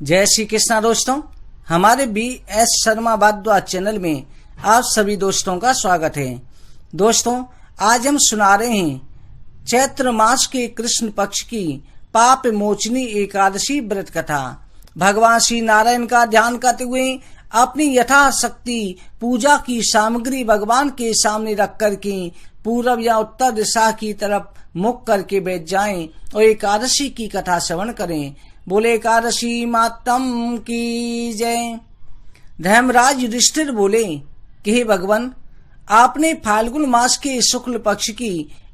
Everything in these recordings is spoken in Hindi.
जय श्री कृष्णा दोस्तों, हमारे BS शर्मा भारद्वाज चैनल में आप सभी दोस्तों का स्वागत है। दोस्तों, आज हम सुना रहे हैं चैत्र मास के कृष्ण पक्ष की पाप मोचनी एकादशी व्रत कथा। भगवान श्री नारायण का ध्यान करते हुए अपनी यथाशक्ति पूजा की सामग्री भगवान के सामने रख कर के पूर्व या उत्तर दिशा की तरफ मुख करके बैठ जाएं और एकादशी की कथा श्रवण करें। बोले एकादशी मातम की जय। धर्मराज युधिष्ठिर बोले कि हे भगवान, आपने फाल्गुन मास के शुक्ल पक्ष की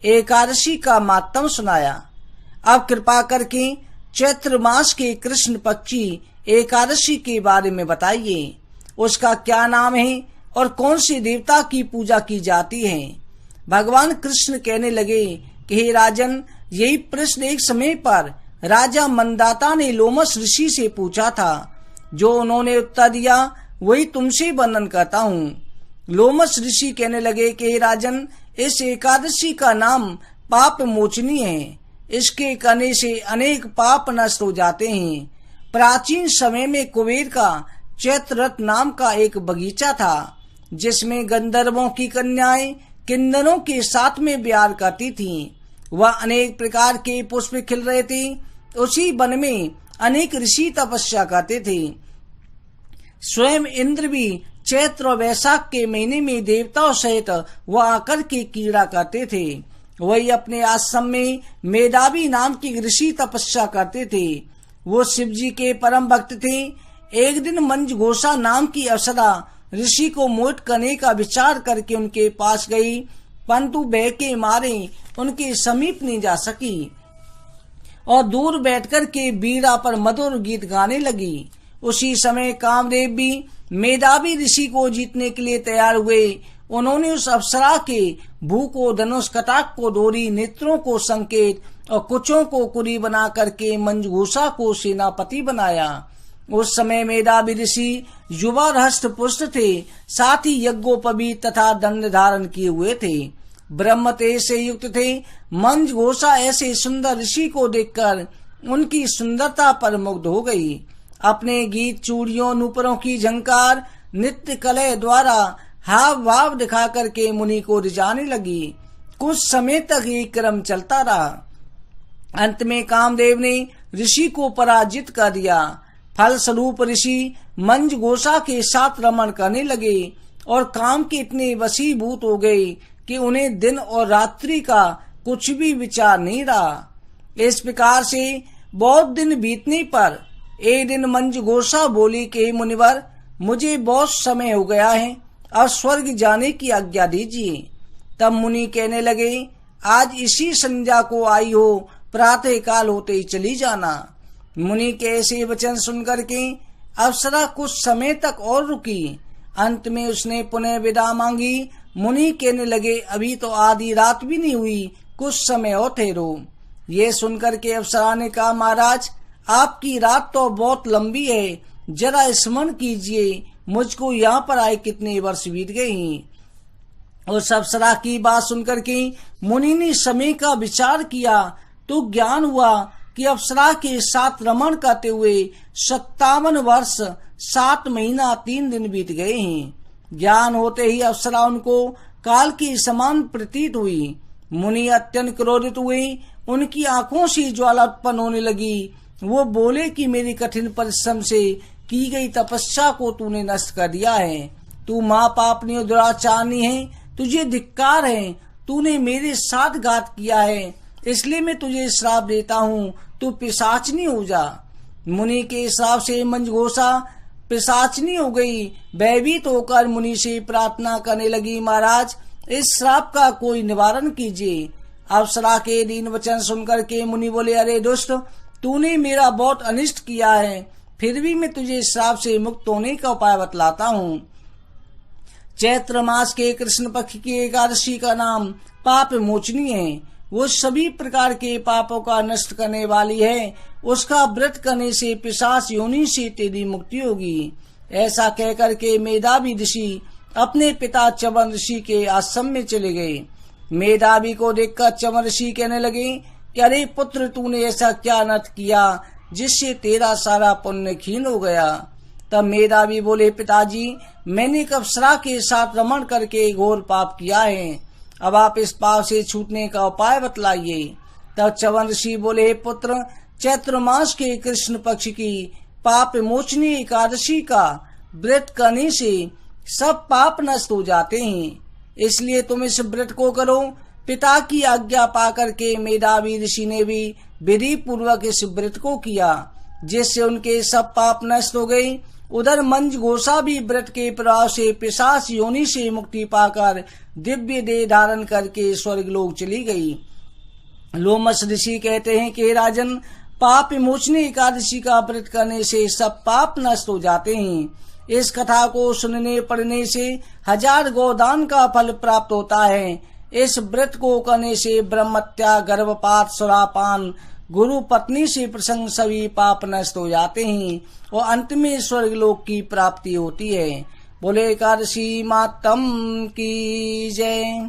एकादशी का मातम सुनाया। अब कृपा करके चैत्र मास के कृष्ण पक्षी एकादशी के बारे में बताइए। उसका क्या नाम है और कौन से देवता की पूजा की जाती है। भगवान कृष्ण कहने लगे कि हे राजन, यही प्रश्न एक समय पर राजा मंदाता ने लोमस ऋषि से पूछा था। जो उन्होंने उत्तर दिया वही तुमसे वर्णन करता हूँ। लोमस ऋषि कहने लगे कि हे राजन, इस एकादशी का नाम पाप मोचनी है। इसके करने से अनेक पाप नष्ट हो जाते हैं। प्राचीन समय में कुबेर का चैत्ररथ नाम का एक बगीचा था, जिसमें गंधर्वों की कन्याएं किन्नरों के साथ में विहार करती थीं। वह अनेक प्रकार के पुष्प खिल रहे थे। उसी वन में अनेक ऋषि तपस्या करते थे। स्वयं इंद्र भी चैत्र और वैशाख के महीने में देवताओं सहित वह आकर के क्रीड़ा करते थे। वही अपने आश्रम में मेधावी नाम की ऋषि तपस्या करते थे। वो शिव जी के परम भक्त थे। एक दिन मंजघोषा नाम की अप्सरा ऋषि को मोहित करने का विचार करके उनके पास गई, परंतु भय के मारे उनके समीप नहीं जा सकी और दूर बैठकर के बीड़ा पर मधुर गीत गाने लगी। उसी समय कामदेव भी मेधावी ऋषि को जीतने के लिए तैयार हुए। उन्होंने उस अप्सरा के भू को धनुष, कटाक को डोरी, नेत्रों को संकेत और कुचों को कुरी बना करके मंजघोषा को सेनापति बनाया। उस समय मेधावी ऋषि युवा हष्ट पुष्ट थे, साथ ही यज्ञोपवीत तथा दंड धारण किए हुए थे। ब्रह्म तेज से युक्त थे। मंजघोषा ऐसे सुंदर ऋषि को देखकर उनकी सुंदरता पर मुग्ध हो गई। अपने गीत, चूड़ियों, नूपुरों की झंकार, नृत्य कलह द्वारा हाव भाव दिखा करके मुनि को रिझाने लगी। कुछ समय तक ये क्रम चलता रहा। अंत में कामदेव ने ऋषि को पराजित कर दिया। फलस्वरूप ऋषि मंजघोषा के साथ रमण करने लगे और काम के इतने वशीभूत हो गए कि उन्हें दिन और रात्रि का कुछ भी विचार नहीं रहा। इस प्रकार से बहुत दिन बीतने पर एक दिन मंजघोषा बोली कि मुनिवर, मुझे बहुत समय हो गया है, अब स्वर्ग जाने की आज्ञा दीजिए। तब मुनि कहने लगे, आज इसी संध्या को आई हो, प्रातः काल होते ही चली जाना। मुनि के ऐसे वचन सुनकर के अप्सरा कुछ समय तक और रुकी। अंत में उसने पुनः विदा मांगी। मुनि कहने लगे, अभी तो आधी रात भी नहीं हुई, कुछ समय और ठहरो। ये सुनकर के अप्सरा ने कहा, महाराज, आपकी रात तो बहुत लंबी है, जरा स्मरण कीजिए, मुझको यहाँ पर आए कितने वर्ष बीत गए हैं। उस अप्सरा की बात सुनकर के मुनि ने समय का विचार किया तो ज्ञान हुआ कि अप्सरा के साथ रमण करते हुए 57 वर्ष 7 महीना 3 दिन बीत गए हैं। ज्ञान होते ही अप्सरा उनको काल की समान प्रतीत हुई। मुनि अत्यंत क्रोधित हुए। उनकी आंखों से ज्वाला उत्पन्न होने लगी। वो बोले कि मेरी कठिन परिश्रम से की गई तपस्या को तूने नष्ट कर दिया है। तू महापापनी और दुराचारनी है, तुझे धिक्कार है। तूने मेरे साथ घात किया है, इसलिए मैं तुझे श्राप देता हूँ, तू पिशाचनी हो जा। मुनि के श्राप से मंजघोषा पिशाचनी हो गई। भयभीत होकर मुनि से प्रार्थना करने लगी, महाराज, इस श्राप का कोई निवारण कीजिए। अप्सरा के दीन वचन सुनकर के मुनि बोले, अरे दुष्ट, तूने मेरा बहुत अनिष्ट किया है, फिर भी मैं तुझे श्राप से मुक्त होने का उपाय बतलाता हूँ। चैत्र मास के कृष्ण पक्ष की एकादशी का नाम पाप मोचनी है। वो सभी प्रकार के पापों का नष्ट करने वाली है। उसका व्रत करने से पिशाच योनि से तेरी मुक्ति होगी। ऐसा कहकर के मेधावी ऋषि अपने पिता च्यवन ऋषि के आश्रम में चले गए। मेधावी को देखकर च्यवन ऋषि कहने लगे कि अरे पुत्र, तूने ऐसा क्या अनर्थ किया जिससे तेरा सारा पुण्य क्षीण हो गया। तब मेधावी बोले, पिताजी मैंने एक अप्सरा के साथ रमण करके घोर पाप किया है, अब आप इस पाप से छूटने का उपाय बतलाइए। तब च्यवन ऋषि बोले, पुत्र चैत्र मास के कृष्ण पक्ष की पाप मोचनी एकादशी का व्रत करने से सब पाप नष्ट हो जाते हैं, इसलिए तुम इस व्रत को करो। पिता की आज्ञा पाकर के मेधावी ऋषि ने भी विधि पूर्वक इस व्रत को किया, जिससे उनके सब पाप नष्ट हो गए। उधर मंज घोषा भी व्रत के प्रभाव से पिशाच योनि से मुक्ति पाकर दिव्य देह धारण करके स्वर्ग लोक चली गई। लोमस ऋषि कहते हैं कि राजन, पाप विमोचनी एकादशी का व्रत करने से सब पाप नष्ट हो जाते हैं। इस कथा को सुनने पढ़ने से 1000 गोदान का फल प्राप्त होता है। इस व्रत को करने से ब्रह्मत्या, गर्भपात, सुरापान, गुरु पत्नी से प्रसंग सभी पाप नष्ट हो जाते हैं और अंत में स्वर्ग लोक की प्राप्ति होती है। बोले एकादशी मातम की जय।